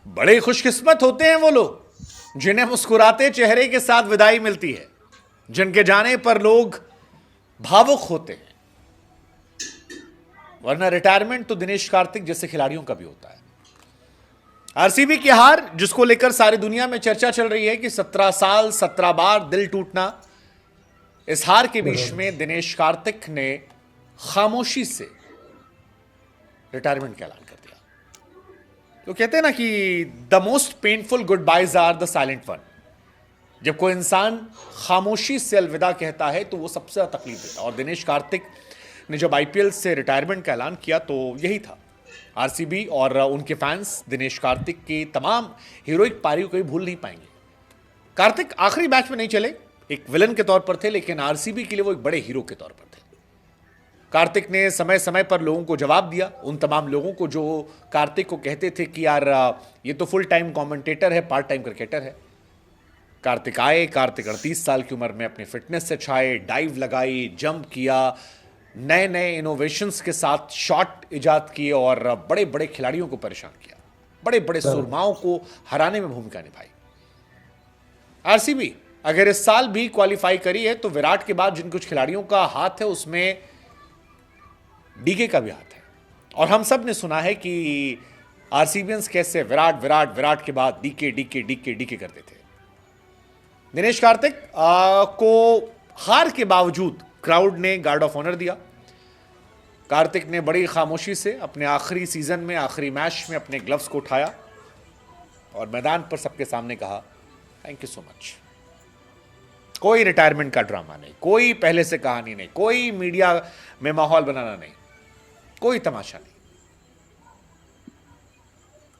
बड़े खुशकिस्मत होते हैं वो लोग जिन्हें मुस्कुराते चेहरे के साथ विदाई मिलती है, जिनके जाने पर लोग भावुक होते हैं। वरना रिटायरमेंट तो दिनेश कार्तिक जैसे खिलाड़ियों का भी होता है। आरसीबी की हार, जिसको लेकर सारी दुनिया में चर्चा चल रही है कि 17 साल 17 बार दिल टूटना, इस हार के बीच में दिनेश कार्तिक ने खामोशी से रिटायरमेंट का ऐलान कर दिया। तो कहते हैं ना कि the most painful goodbyes are the silent one. जब कोई इंसान खामोशी से अलविदा कहता है तो वो सबसे ज्यादा तकलीफ देता है। और दिनेश कार्तिक ने जब आईपीएल से रिटायरमेंट का ऐलान किया तो यही था। आरसीबी और उनके फैंस दिनेश कार्तिक की तमाम हीरोइक पारियों को भी भूल नहीं पाएंगे। कार्तिक आखिरी मैच में नहीं चले, एक विलन के तौर पर थे, लेकिन आरसीबी के लिए वो एक बड़े हीरो के तौर पर थे। कार्तिक ने समय समय पर लोगों को जवाब दिया, उन तमाम लोगों को जो कार्तिक को कहते थे कि यार ये तो फुल टाइम कमेंटेटर है, पार्ट टाइम क्रिकेटर है। कार्तिक आए, कार्तिक 38 साल की उम्र में अपनी फिटनेस से छाए, डाइव लगाई, जंप किया, नए नए इनोवेशंस के साथ शॉट इजाद किए और बड़े बड़े खिलाड़ियों को परेशान किया, बड़े बड़े सुरमाओं को हराने में भूमिका निभाई। आरसीबी अगर इस साल भी क्वालिफाई करी है तो विराट के बाद जिन कुछ खिलाड़ियों का हाथ है उसमें डीके का भी हाथ है। और हम सब ने सुना है कि आरसीबियंस कैसे विराट विराट विराट के बाद डीके डीके डीके डीके करते थे। दिनेश कार्तिक को हार के बावजूद क्राउड ने गार्ड ऑफ ऑनर दिया। कार्तिक ने बड़ी खामोशी से अपने आखिरी सीजन में, आखिरी मैच में अपने ग्लव्स को उठाया और मैदान पर सबके सामने कहा, थैंक यू सो मच। कोई रिटायरमेंट का ड्रामा नहीं, कोई पहले से कहानी नहीं, कोई मीडिया में माहौल बनाना नहीं, कोई तमाशा नहीं।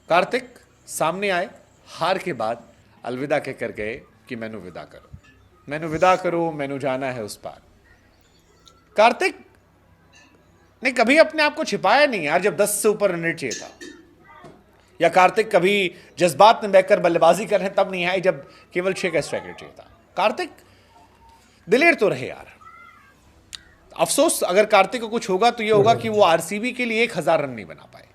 कार्तिक सामने आए, हार के बाद अलविदा कहकर गए कि मैनू विदा करो, मैनू विदा करो, मैनू जाना है उस पार। कार्तिक ने कभी अपने आप को छिपाया नहीं यार, जब 10 से ऊपर रन रेट चाहिए था, या कार्तिक कभी जज्बात में बहकर बल्लेबाजी कर रहे हैं तब नहीं आए जब केवल 6 का स्ट्राइक रेट चाहिए था। कार्तिक दिलेर तो रहे यार। अफसोस अगर कार्तिक को कुछ होगा तो यह होगा कि वो आरसीबी के लिए 1000 रन नहीं बना पाए।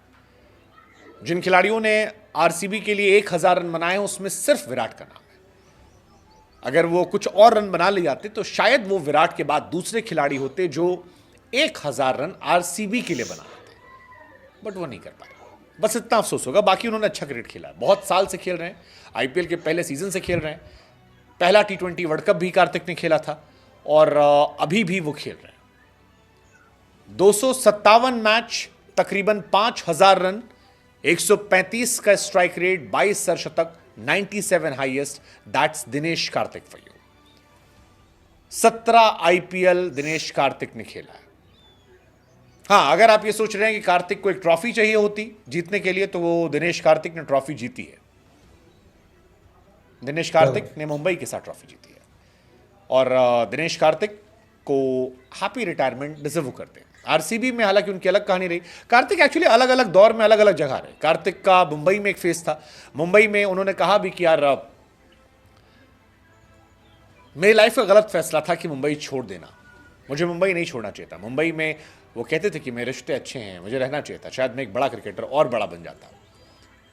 जिन खिलाड़ियों ने आरसीबी के लिए 1000 रन बनाए उसमें सिर्फ विराट का नाम है। अगर वो कुछ और रन बना ले जाते तो शायद वो विराट के बाद दूसरे खिलाड़ी होते जो 1000 रन आरसीबी के लिए बना लेते, बट वो नहीं कर पाए। बस इतना अफसोस होगा। बाकी उन्होंने अच्छा क्रिकेट खेला, बहुत साल से खेल रहे हैं, आईपीएल के पहले सीजन से खेल रहे हैं, पहला टी20 वर्ल्ड कप भी कार्तिक ने खेला था और अभी भी वो खेल रहे हैं। 257 मैच, तकरीबन 5000 रन, 135 का strike rate, 22 सरशतक, 97 highest, that's Dinesh Karthik for you. 17 IPL Dinesh Karthik ने खेला है। हां, अगर आप ये सोच रहे हैं कि कार्तिक को एक ट्रॉफी चाहिए होती जीतने के लिए, तो वो दिनेश कार्तिक ने ट्रॉफी जीती है। दिनेश कार्तिक ने मुंबई के साथ ट्रॉफी जीती है और दिनेश कार्तिक को हैप्पी रिटायरमेंट डिजर्व करते हैं। आरसीबी में हालांकि उनकी अलग कहानी रही। कार्तिक एक्चुअली अलग अलग दौर में अलग अलग जगह रहे। कार्तिक का मुंबई में एक फेस था। मुंबई में उन्होंने कहा भी कि यार मेरी लाइफ का गलत फैसला था कि मुंबई छोड़ देना, मुझे मुंबई नहीं छोड़ना चाहिए था। मुंबई में वो कहते थे कि मेरे रिश्ते अच्छे हैं, मुझे रहना चाहिए था, शायद मैं एक बड़ा क्रिकेटर और बड़ा बन जाता।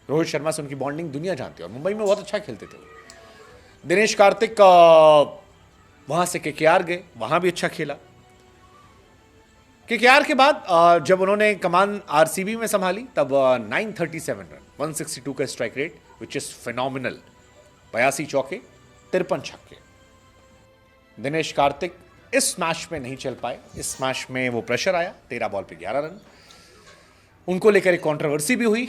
रोहित शर्मा से उनकी बॉन्डिंग दुनिया जानती है और मुंबई में बहुत अच्छा खेलते थे। दिनेश कार्तिक वहां से केकेआर गए, वहां भी अच्छा खेला। केकेआर के बाद जब उन्होंने कमान आरसीबी में संभाली तब 937 रन, 162 का strike rate, which is phenomenal, 82 चौके, 53 छक्के। दिनेश कार्तिक इस मैच में नहीं चल पाए। इस मैच में वो प्रेशर आया, 13 बॉल पे 11 रन, उनको लेकर एक कंट्रोवर्सी भी हुई,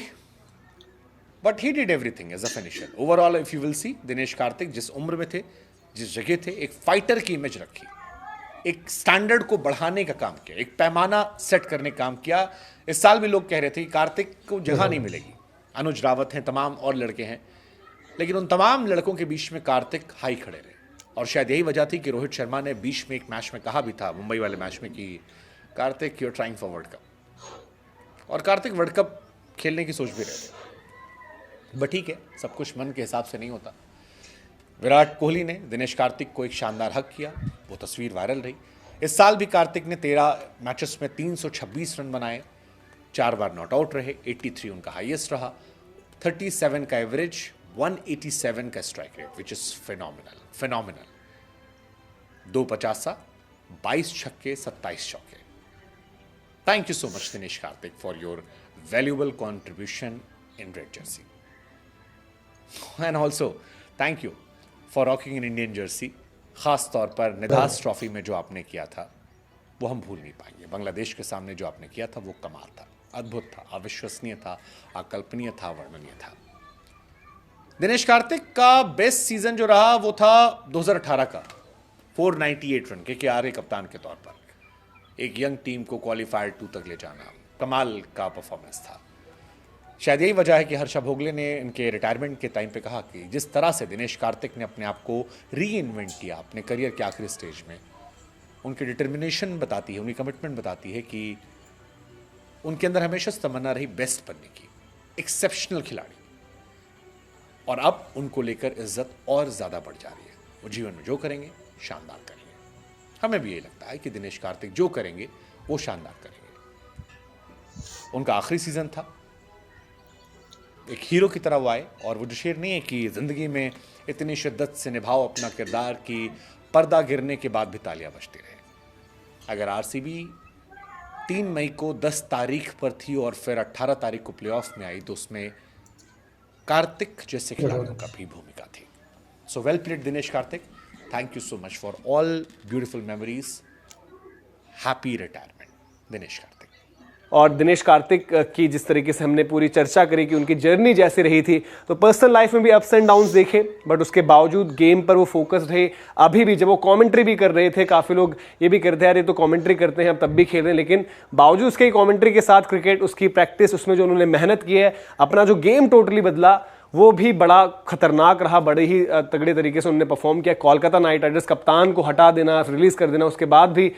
but he did everything as a finisher. Overall if you will see, Dinesh Karthik जिस उम्र में थे, जिस जगह थे, एक फाइटर की इमेज रखी, एक स्टैंडर्ड को बढ़ाने का काम किया, एक पैमाना सेट करने का काम किया। इस साल भी लोग कह रहे थे कि कार्तिक को जगह नहीं मिलेगी। अनुज रावत हैं, तमाम और लड़के हैं, लेकिन उन तमाम लड़कों के बीच में कार्तिक हाई खड़े रहे। और शायद यही वजह थी कि रोहित शर्मा ने बीच में एक मैच में कहा भी था, मुंबई वाले मैच में, कि Karthik you are trying for world cup. और कार्तिक वर्ल्ड कप खेलने की सोच भी रहे थे, बट ठीक है, सब कुछ मन के हिसाब से नहीं होता। विराट कोहली ने दिनेश कार्तिक को एक शानदार हक किया, वो तस्वीर वायरल रही। इस साल भी कार्तिक ने 13 मैचेस में 326 रन बनाए, 4 बार नॉट आउट रहे, 83 उनका हाईएस्ट रहा। 37 का एवरेज, 187 का strike rate, which is phenomenal. 2 पचासा, 22 छक्के, 27 चौके। Thank you so much Dinesh Karthik for your valuable contribution in red Jersey, and also thank you for rocking in Indian Jersey. खास तौर पर निधास ट्रॉफी में जो आपने किया था वो हम भूल नहीं पाएंगे। बांग्लादेश के सामने जो आपने किया था वो कमाल था, अद्भुत था, अविश्वसनीय था, अकल्पनीय था, वर्णनीय था। दिनेश कार्तिक का बेस्ट सीजन जो रहा वो था 2018 का, 498 रन के कप्तान के तौर पर एक यंग टीम को क्वालिफायर 2 तक ले जाना, कमाल का परफॉर्मेंस था। शायद यही वजह है कि हर्षा भोगले ने इनके रिटायरमेंट के टाइम पे कहा कि जिस तरह से दिनेश कार्तिक ने अपने आप को री इन्वेंट किया अपने करियर के आखिरी स्टेज में, उनकी डिटर्मिनेशन बताती है, उनकी कमिटमेंट बताती है कि उनके अंदर हमेशा तमन्ना रही बेस्ट बनने की, एक्सेप्शनल खिलाड़ी, और अब उनको लेकर इज्जत और ज़्यादा बढ़ जा रही है। वो जीवन में जो करेंगे शानदार करेंगे। हमें भी यही लगता है कि दिनेश कार्तिक जो करेंगे वो शानदार करेंगे। उनका आखिरी सीजन था, एक हीरो की तरह वो आए, और वो जो शेर नहीं है कि ज़िंदगी में इतनी शिद्दत से निभाओ अपना किरदार कि पर्दा गिरने के बाद भी तालियां बजती रहे। अगर आरसीबी 3 मई को 10 तारीख पर थी और फिर 18 तारीख को प्लेऑफ में आई तो उसमें कार्तिक जैसे खिलाड़ियों का भी भूमिका थी। So well played Dinesh Karthik, thank you so much for all beautiful memories, happy retirement Dinesh Karthik. और दिनेश कार्तिक की जिस तरीके से हमने पूरी चर्चा करी कि उनकी जर्नी जैसी रही थी, तो पर्सनल लाइफ में भी अप्स एंड डाउन्स देखे, बट उसके बावजूद गेम पर वो फोकस रहे। अभी भी जब वो कमेंट्री भी कर रहे थे, काफ़ी लोग ये भी करते हैं यार ये तो कमेंट्री करते हैं, अब तब भी खेल रहे हैं, लेकिन बावजूद उसके कमेंट्री के साथ क्रिकेट, उसकी प्रैक्टिस, उसमें जो उन्होंने मेहनत की है, अपना जो गेम टोटली बदला, वो भी बड़ा खतरनाक रहा। बड़े ही तगड़े तरीके से उन्होंने परफॉर्म किया। कोलकाता नाइट राइडर्स कप्तान को हटा देना, रिलीज कर देना, उसके बाद भी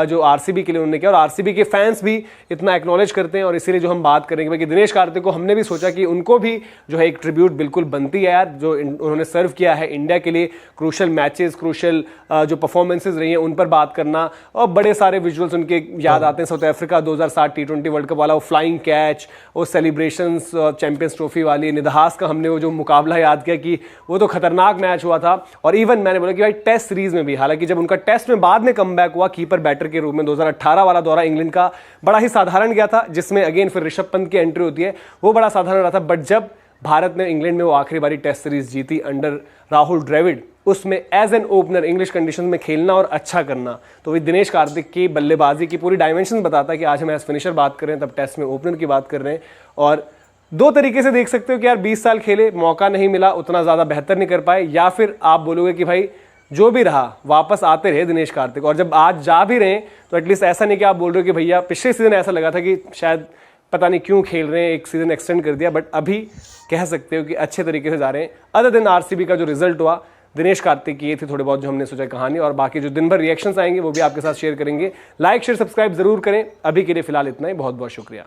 जो आरसीबी के लिए उन्होंने किया, और आरसीबी के फैंस भी इतना एक्नॉलेज करते हैं। और इसीलिए जो हम बात करेंगे कि दिनेश कार्तिक को हमने भी सोचा कि उनको भी जो है एक ट्रिब्यूट बिल्कुल बनती है यार, जो उन्होंने सर्व किया है इंडिया के लिए, क्रूशल मैचेस, क्रूशल जो परफॉर्मेंसेज रही हैं उन पर बात करना, और बड़े सारे विजुअल्स उनके याद आते हैं। South Africa 2007 T20 world cup वाला वो फ्लाइंग कैच, वो सेलिब्रेशंस चैंपियंस ट्रॉफी वाली, निधास का हमने वो जो मुकाबला याद किया कि वो तो खतरनाक मैच हुआ था। और इवन मैंने बोला कि भाई टेस्ट सीरीज में भी, हालांकि जब उनका टेस्ट में बाद में कमबैक हुआ कीपर बैटर के रूप में, 2018 वाला दौरा इंग्लैंड का बड़ा ही साधारण गया था, जिसमें अगेन फिर ऋषभ पंत की एंट्री होती है, वो बड़ा साधारण रहा था। बट जब भारत ने इंग्लैंड में वो आखिरी बारी टेस्ट सीरीज जीती अंडर राहुल द्रविड़, उसमें as an opener English condition में खेलना और अच्छा करना, तो वही दिनेश कार्तिक की बल्लेबाजी की पूरी डायमेंशन बताता है कि आज हम एज फिनिशर बात कर रहे हैं, तब टेस्ट में ओपनर की बात कर रहे हैं। और दो तरीके से देख सकते हो कि यार 20 साल खेले, मौका नहीं मिला, उतना ज़्यादा बेहतर नहीं कर पाए, या फिर आप बोलोगे कि भाई जो भी रहा वापस आते रहे दिनेश कार्तिक। और जब आज जा भी रहे हैं तो एटलीस्ट ऐसा नहीं कि आप बोल रहे हो कि भैया पिछले सीजन ऐसा लगा था कि शायद पता नहीं क्यों खेल रहे हैं, एक सीजन एक्सटेंड कर दिया, बट अभी कह सकते हो कि अच्छे तरीके से जा रहे हैं। अदर देन आरसीबी का जो रिजल्ट हुआ, दिनेश कार्तिक की ये थी थोड़े बहुत जो हमने सोचा कहानी, और बाकी जो दिन भर रिएक्शंस आएंगे वो भी आपके साथ शेयर करेंगे। लाइक शेयर सब्सक्राइब जरूर करें। अभी के लिए फिलहाल इतना ही, बहुत बहुत शुक्रिया।